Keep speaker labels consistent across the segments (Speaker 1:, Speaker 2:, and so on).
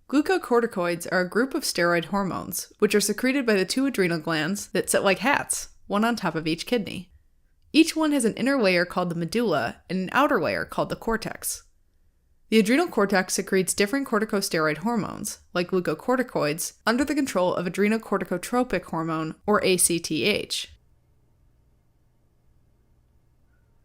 Speaker 1: Glucocorticoids are a group of steroid hormones, which are secreted by the two adrenal glands that sit like hats, one on top of each kidney. Each one has an inner layer called the medulla and an outer layer called the cortex. The adrenal cortex secretes different corticosteroid hormones, like glucocorticoids, under the control of adrenocorticotropic hormone, or ACTH.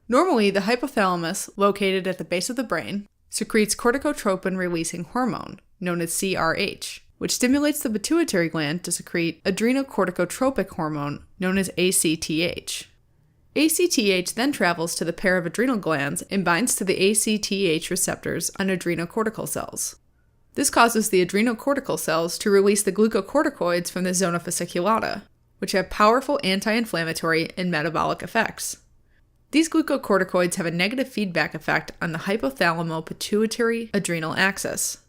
Speaker 1: Normally, the hypothalamus, located at the base of the brain, secretes corticotropin-releasing hormone, known as CRH, which stimulates the pituitary gland to secrete adrenocorticotropic hormone, known as ACTH. ACTH then travels to the pair of adrenal glands and binds to the ACTH receptors on adrenocortical cells. This causes the adrenocortical cells to release the glucocorticoids from the zona fasciculata, which have powerful anti-inflammatory and metabolic effects. These glucocorticoids have a negative feedback effect on the hypothalamo-pituitary-adrenal axis,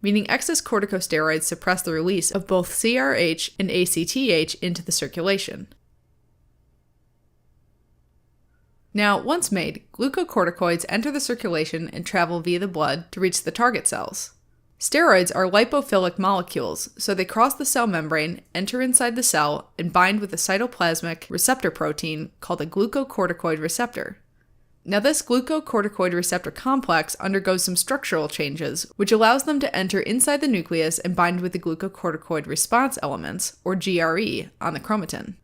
Speaker 1: meaning excess corticosteroids suppress the release of both CRH and ACTH into the circulation. Now, once made, glucocorticoids enter the circulation and travel via the blood to reach the target cells. Steroids are lipophilic molecules, so they cross the cell membrane, enter inside the cell, and bind with a cytoplasmic receptor protein called a glucocorticoid receptor. Now, this glucocorticoid receptor complex undergoes some structural changes, which allows them to enter inside the nucleus and bind with the glucocorticoid response elements, or GRE, on the chromatin.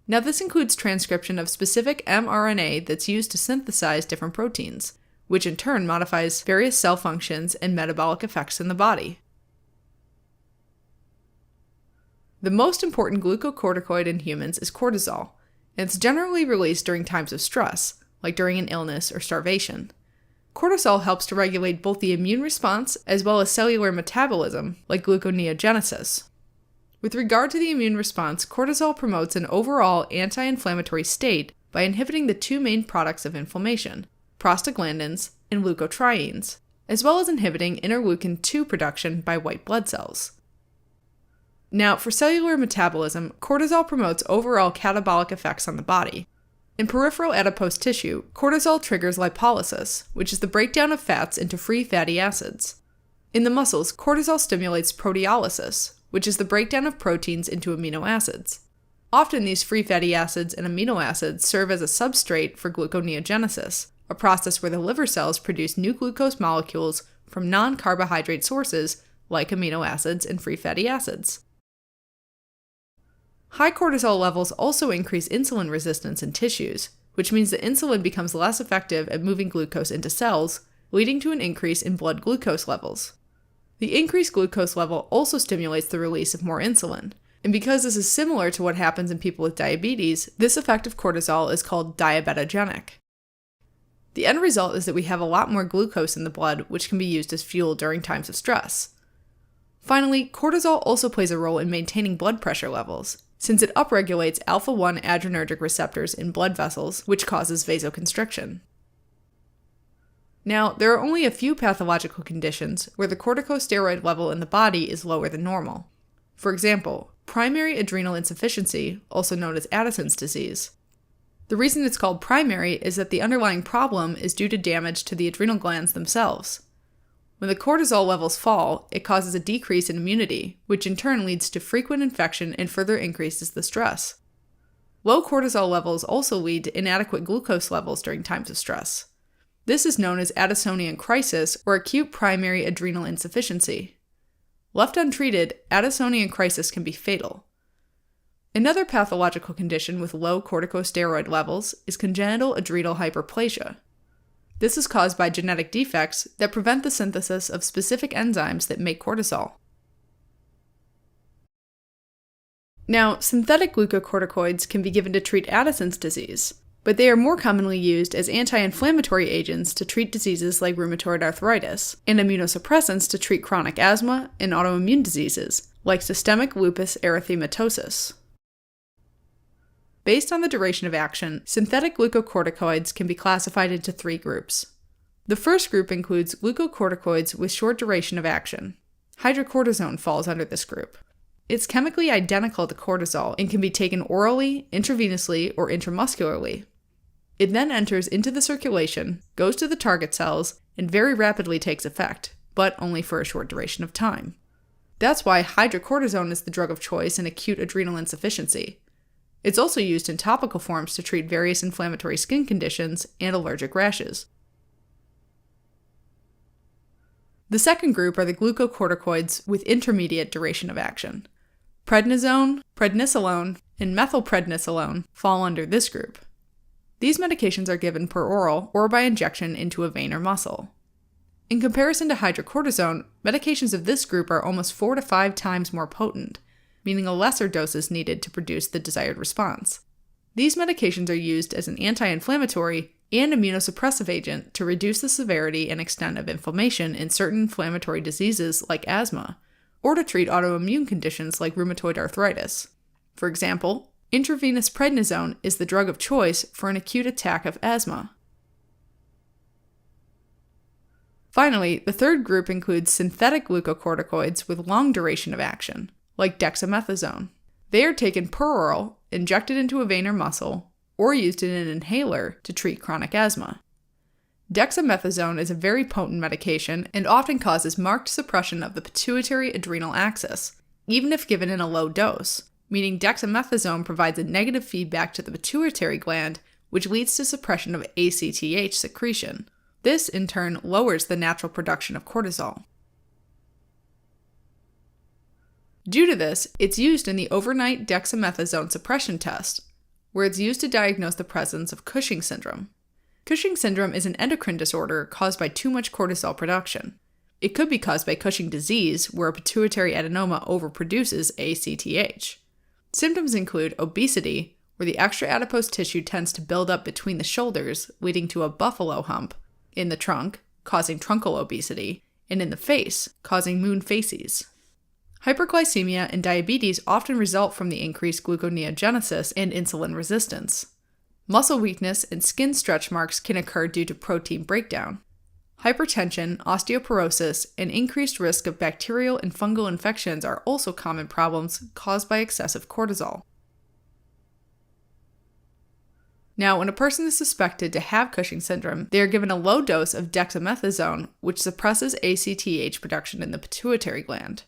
Speaker 1: Now, this includes transcription of specific mRNA that's used to synthesize different proteins, which in turn modifies various cell functions and metabolic effects in the body. The most important glucocorticoid in humans is cortisol, and it's generally released during times of stress, like during an illness or starvation. Cortisol helps to regulate both the immune response as well as cellular metabolism, like gluconeogenesis. With regard to the immune response, cortisol promotes an overall anti-inflammatory state by inhibiting the two main products of inflammation, prostaglandins and leukotrienes, as well as inhibiting interleukin-2 production by white blood cells. Now, for cellular metabolism, cortisol promotes overall catabolic effects on the body. In peripheral adipose tissue, cortisol triggers lipolysis, which is the breakdown of fats into free fatty acids. In the muscles, cortisol stimulates proteolysis, which is the breakdown of proteins into amino acids. Often these free fatty acids and amino acids serve as a substrate for gluconeogenesis, a process where the liver cells produce new glucose molecules from non-carbohydrate sources like amino acids and free fatty acids. High cortisol levels also increase insulin resistance in tissues, which means that insulin becomes less effective at moving glucose into cells, leading to an increase in blood glucose levels. The increased glucose level also stimulates the release of more insulin, and because this is similar to what happens in people with diabetes, this effect of cortisol is called diabetogenic. The end result is that we have a lot more glucose in the blood, which can be used as fuel during times of stress. Finally, cortisol also plays a role in maintaining blood pressure levels, since it upregulates alpha-1 adrenergic receptors in blood vessels, which causes vasoconstriction. Now, there are only a few pathological conditions where the corticosteroid level in the body is lower than normal. For example, primary adrenal insufficiency, also known as Addison's disease. The reason it's called primary is that the underlying problem is due to damage to the adrenal glands themselves. When the cortisol levels fall, it causes a decrease in immunity, which in turn leads to frequent infection and further increases the stress. Low cortisol levels also lead to inadequate glucose levels during times of stress. This is known as Addisonian crisis or acute primary adrenal insufficiency. Left untreated, Addisonian crisis can be fatal. Another pathological condition with low corticosteroid levels is congenital adrenal hyperplasia. This is caused by genetic defects that prevent the synthesis of specific enzymes that make cortisol. Now, synthetic glucocorticoids can be given to treat Addison's disease, but they are more commonly used as anti-inflammatory agents to treat diseases like rheumatoid arthritis, and immunosuppressants to treat chronic asthma and autoimmune diseases, like systemic lupus erythematosus. Based on the duration of action, synthetic glucocorticoids can be classified into three groups. The first group includes glucocorticoids with short duration of action. Hydrocortisone falls under this group. It's chemically identical to cortisol and can be taken orally, intravenously, or intramuscularly. It then enters into the circulation, goes to the target cells, and very rapidly takes effect, but only for a short duration of time. That's why hydrocortisone is the drug of choice in acute adrenal insufficiency. It's also used in topical forms to treat various inflammatory skin conditions and allergic rashes. The second group are the glucocorticoids with intermediate duration of action. Prednisone, prednisolone, and methylprednisolone fall under this group. These medications are given per oral or by injection into a vein or muscle. In comparison to hydrocortisone, medications of this group are almost 4 to 5 times more potent, meaning a lesser dose is needed to produce the desired response. These medications are used as an anti-inflammatory and immunosuppressive agent to reduce the severity and extent of inflammation in certain inflammatory diseases like asthma, or to treat autoimmune conditions like rheumatoid arthritis. For example, intravenous prednisone is the drug of choice for an acute attack of asthma. Finally, the third group includes synthetic glucocorticoids with long duration of action, like dexamethasone. They are taken per oral, injected into a vein or muscle, or used in an inhaler to treat chronic asthma. Dexamethasone is a very potent medication and often causes marked suppression of the pituitary-adrenal axis, even if given in a low dose, meaning dexamethasone provides a negative feedback to the pituitary gland, which leads to suppression of ACTH secretion. This, in turn, lowers the natural production of cortisol. Due to this, it's used in the overnight dexamethasone suppression test, where it's used to diagnose the presence of Cushing's syndrome. Cushing's syndrome is an endocrine disorder caused by too much cortisol production. It could be caused by Cushing disease, where a pituitary adenoma overproduces ACTH. Symptoms include obesity, where the extra adipose tissue tends to build up between the shoulders, leading to a buffalo hump, in the trunk, causing truncal obesity, and in the face, causing moon facies. Hyperglycemia and diabetes often result from the increased gluconeogenesis and insulin resistance. Muscle weakness and skin stretch marks can occur due to protein breakdown. Hypertension, osteoporosis, and increased risk of bacterial and fungal infections are also common problems caused by excessive cortisol. Now, when a person is suspected to have Cushing's syndrome, they are given a low dose of dexamethasone, which suppresses ACTH production in the pituitary gland.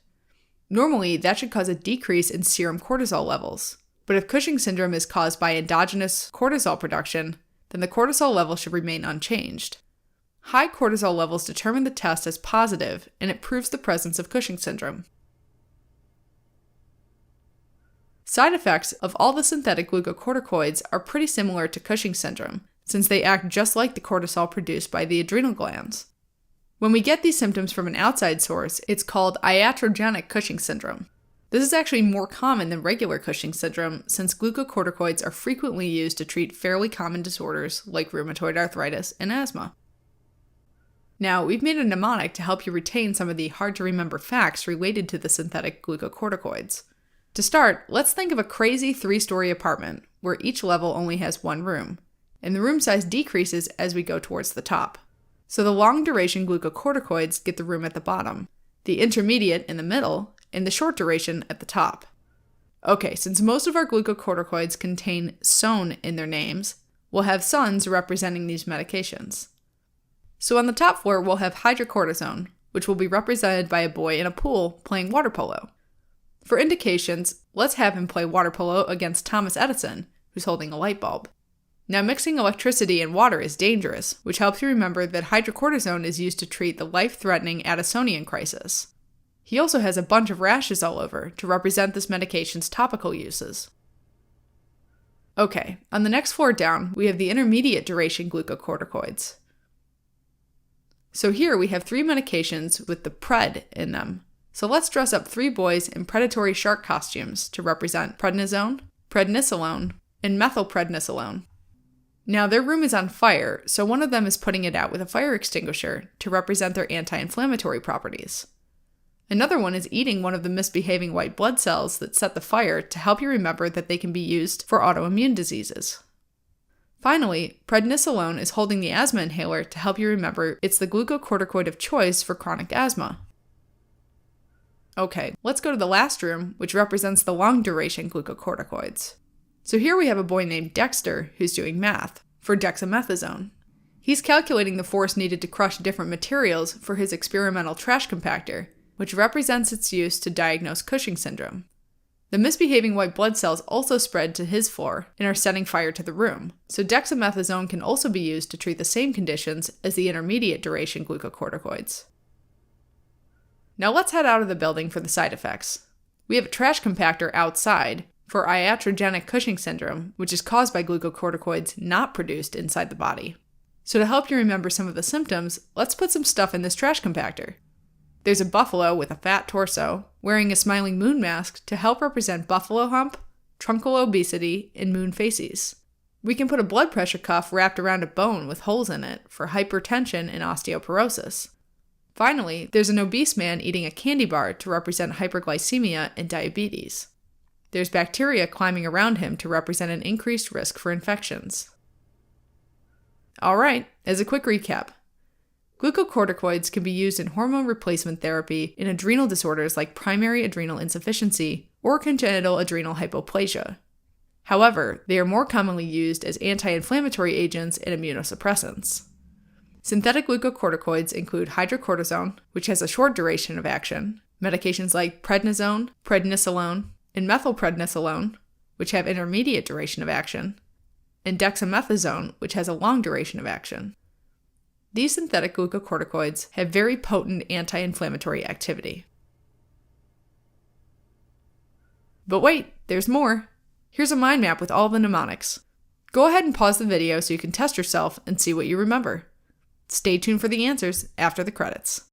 Speaker 1: Normally, that should cause a decrease in serum cortisol levels. But if Cushing's syndrome is caused by endogenous cortisol production, then the cortisol level should remain unchanged. High cortisol levels determine the test as positive, and it proves the presence of Cushing's syndrome. Side effects of all the synthetic glucocorticoids are pretty similar to Cushing's syndrome, since they act just like the cortisol produced by the adrenal glands. When we get these symptoms from an outside source, it's called iatrogenic Cushing's syndrome. This is actually more common than regular Cushing's syndrome, since glucocorticoids are frequently used to treat fairly common disorders like rheumatoid arthritis and asthma. Now, we've made a mnemonic to help you retain some of the hard-to-remember facts related to the synthetic glucocorticoids. To start, let's think of a crazy 3-story apartment, where each level only has one room, and the room size decreases as we go towards the top. So the long-duration glucocorticoids get the room at the bottom, the intermediate in the middle, and the short duration at the top. Okay, since most of our glucocorticoids contain "son" in their names, we'll have sons representing these medications. So on the top floor, we'll have hydrocortisone, which will be represented by a boy in a pool playing water polo. For indications, let's have him play water polo against Thomas Edison, who's holding a light bulb. Now, mixing electricity and water is dangerous, which helps you remember that hydrocortisone is used to treat the life-threatening Addisonian crisis. He also has a bunch of rashes all over to represent this medication's topical uses. Okay, on the next floor down, we have the intermediate duration glucocorticoids. So here we have 3 medications with the pred in them. So let's dress up 3 boys in predatory shark costumes to represent prednisone, prednisolone, and methylprednisolone. Now their room is on fire, so one of them is putting it out with a fire extinguisher to represent their anti-inflammatory properties. Another one is eating one of the misbehaving white blood cells that set the fire to help you remember that they can be used for autoimmune diseases. Finally, prednisolone is holding the asthma inhaler to help you remember it's the glucocorticoid of choice for chronic asthma. Okay, let's go to the last room, which represents the long-duration glucocorticoids. So here we have a boy named Dexter who's doing math for dexamethasone. He's calculating the force needed to crush different materials for his experimental trash compactor, which represents its use to diagnose Cushing syndrome. The misbehaving white blood cells also spread to his floor and are setting fire to the room, so dexamethasone can also be used to treat the same conditions as the intermediate duration glucocorticoids. Now let's head out of the building for the side effects. We have a trash compactor outside for iatrogenic Cushing syndrome, which is caused by glucocorticoids not produced inside the body. So to help you remember some of the symptoms, let's put some stuff in this trash compactor. There's a buffalo with a fat torso, wearing a smiling moon mask to help represent buffalo hump, truncal obesity, and moon facies. We can put a blood pressure cuff wrapped around a bone with holes in it for hypertension and osteoporosis. Finally, there's an obese man eating a candy bar to represent hyperglycemia and diabetes. There's bacteria climbing around him to represent an increased risk for infections. Alright, as a quick recap. Glucocorticoids can be used in hormone replacement therapy in adrenal disorders like primary adrenal insufficiency or congenital adrenal hypoplasia. However, they are more commonly used as anti-inflammatory agents and immunosuppressants. Synthetic glucocorticoids include hydrocortisone, which has a short duration of action, medications like prednisone, prednisolone, and methylprednisolone, which have intermediate duration of action, and dexamethasone, which has a long duration of action. These synthetic glucocorticoids have very potent anti-inflammatory activity. But wait, there's more. Here's a mind map with all the mnemonics. Go ahead and pause the video so you can test yourself and see what you remember. Stay tuned for the answers after the credits.